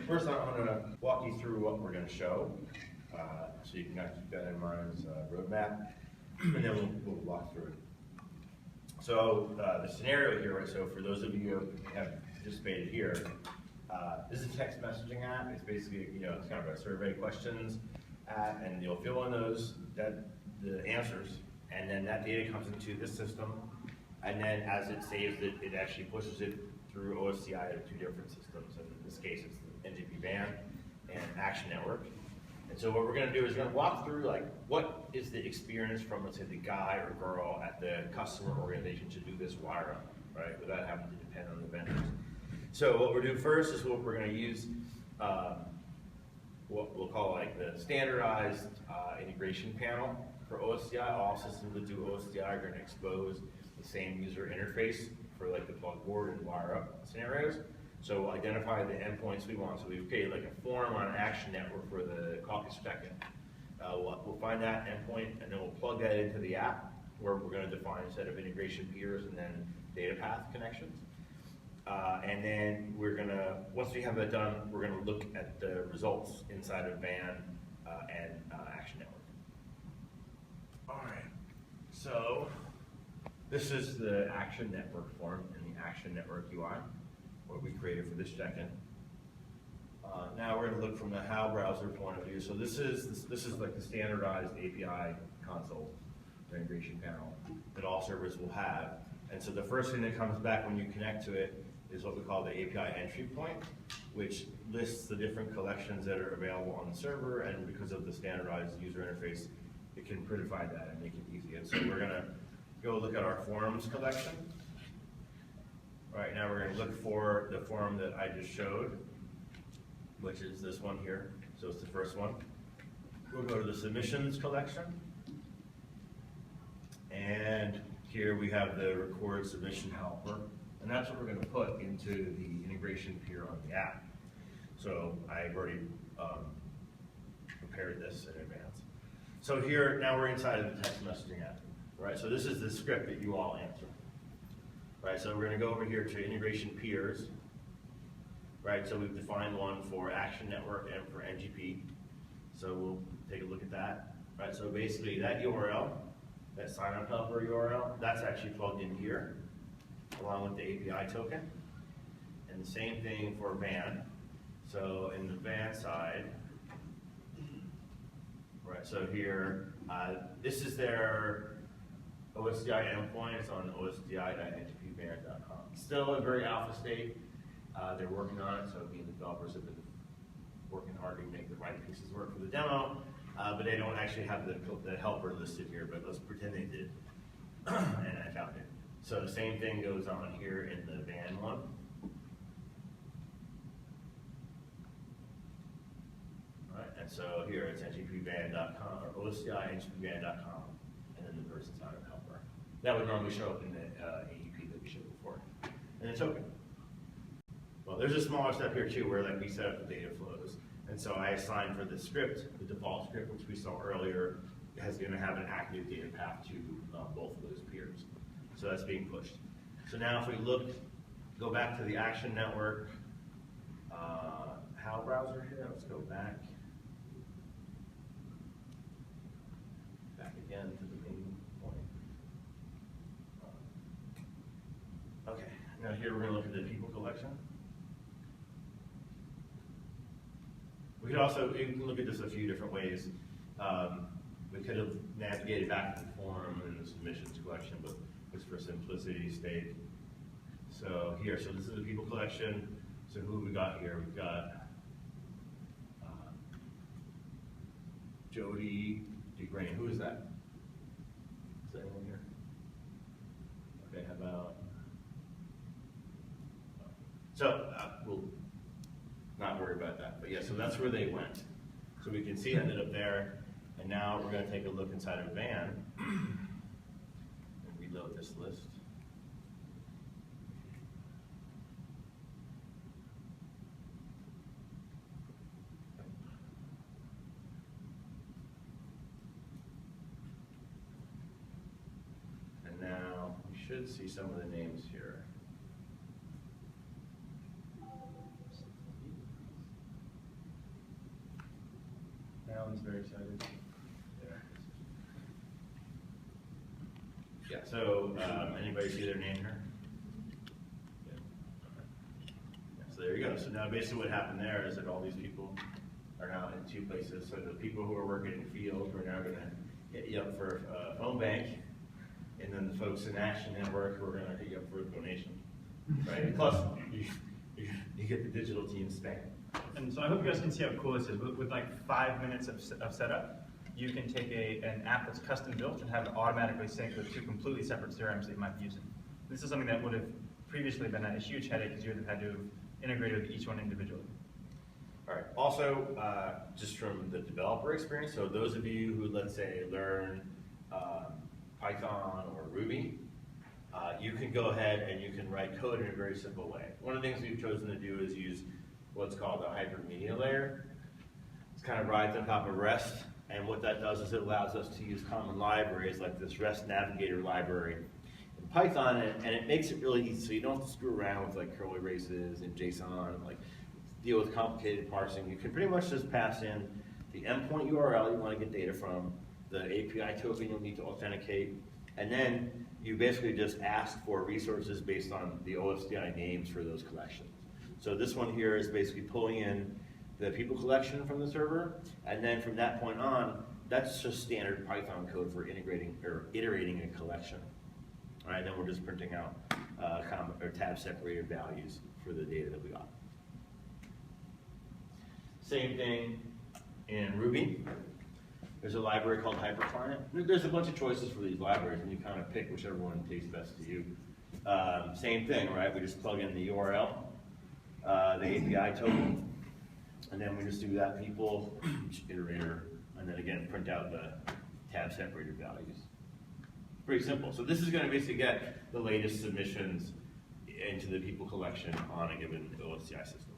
First, I'm going to walk you through what we're going to show, so you can kind of keep that in mind as a roadmap, and then we'll walk through it. So the scenario here, right, so for those of you who have participated here, this is a text messaging app. It's basically, it's kind of a survey questions app, and you'll fill in the answers, and then that data comes into this system, and then as it saves it, it actually pushes it through OSDI to 2 different systems. And in this case, it's the NGP band and Action Network. And so what we're going to do is we're going to walk through what is the experience from, let's say, the guy or girl at the customer organization to do this wire up, right, without having to depend on the vendors. So what we're doing first is we're going to use what we'll call the standardized integration panel for OSDI. All systems that do OSDI are going to expose the same user interface for the plug board and wire up scenarios. So we'll identify the endpoints we want. So we've created a form on an Action Network for the caucus check-in. We'll find that endpoint, and then we'll plug that into the app, where we're going to define a set of integration peers and then data path connections. And then we're going to, once we have that done, we're going to look at the results inside of VAN and Action Network. All right, so this is the Action Network form in the Action Network UI, what we created for this check-in. Now we're going to look from the HAL browser point of view. So this is like the standardized API console, the integration panel that all servers will have. And so the first thing that comes back when you connect to it is what we call the API entry point, which lists the different collections that are available on the server, and because of the standardized user interface, it can prettify that and make it easy. And so we're going to go look at our forms collection. Right now we're going to look for the form that I just showed, which is this one here. So it's the first one. We'll go to the submissions collection. And here we have the record submission helper. And that's what we're going to put into the integration peer on the app. So I've already prepared this in advance. So here, now we're inside of the text messaging app. Right, so this is the script that you all answer. Right, so we're going to go over here to integration peers. Right, so we've defined one for Action Network and for NGP. So we'll take a look at that. Right, so basically that URL, that sign up helper URL, that's actually plugged in here, along with the API token. And the same thing for VAN. So in the VAN side, right, so here, this is their OSDI endpoint. It's on osdi.ngpband.com. Still a very alpha state. They're working on it, so the developers have been working hard to make the right pieces work for the demo, but they don't actually have the helper listed here, but let's pretend they did, and I found it. So the same thing goes on here in the VAN one. All right, and so here it's ngpband.com or osdi.ngpband.com, and then the person's not a helper. That would normally show up in the AEP that we showed before. And the token. Well, there's a smaller step here too, where we set up the data flows. And so I assigned for the script, the default script, which we saw earlier, is going to have an active data path to both of those peers. So that's being pushed. So now if we go back to the Action Network HAL browser here, let's go back again to the main point. Okay, now here we're going to look at the people collection. We can look at this a few different ways. We could have navigated back to the form and the submissions collection, but just for simplicity's sake. So here, so this is the people collection. So who we got here? We've got Jody DeGrain. Who is that? Is that anyone here? Okay, how about? So we'll not worry about that. But yeah, so that's where they went. So we can see it ended up there. And now we're going to take a look inside of VAN and reload this list. And now we should see some of the names here. Alan's very excited. Yeah, so anybody see their name here? Yeah, so there you go. So now basically what happened there is that all these people are now in two places. So the people who are working in the field are now going to hit you up for a phone bank, and then the folks in Action Network who are going to hit you up for a donation. Right? Plus, you get the digital team spam. And so I hope you guys can see how cool this is. With like 5 minutes of setup, you can take an app that's custom built and have it automatically sync with two completely separate CRMs that you might be using. This is something that would have previously been a huge headache because you would have had to integrate with each one individually. All right. Also, just from the developer experience, so those of you who, let's say, learn Python or Ruby, you can go ahead and you can write code in a very simple way. One of the things we've chosen to do is use what's called a hypermedia layer. It's kind of rides on top of REST, and what that does is it allows us to use common libraries like this REST Navigator library in Python, and it makes it really easy, so you don't have to screw around with like curly braces and JSON, and like deal with complicated parsing. You can pretty much just pass in the endpoint URL you want to get data from, the API token you'll need to authenticate, and then you basically just ask for resources based on the OSDI names for those collections. So this one here is basically pulling in the people collection from the server, and then from that point on, that's just standard Python code for integrating or iterating a collection. All right, then we're just printing out tab separated values for the data that we got. Same thing in Ruby. There's a library called HyperClient. There's a bunch of choices for these libraries, and you kind of pick whichever one tastes best to you. Same thing, right? We just plug in the URL, the API token, and then we just do that people, each iterator, and then again print out the tab separated values. Pretty simple. So this is going to basically get the latest submissions into the people collection on a given OSDI system.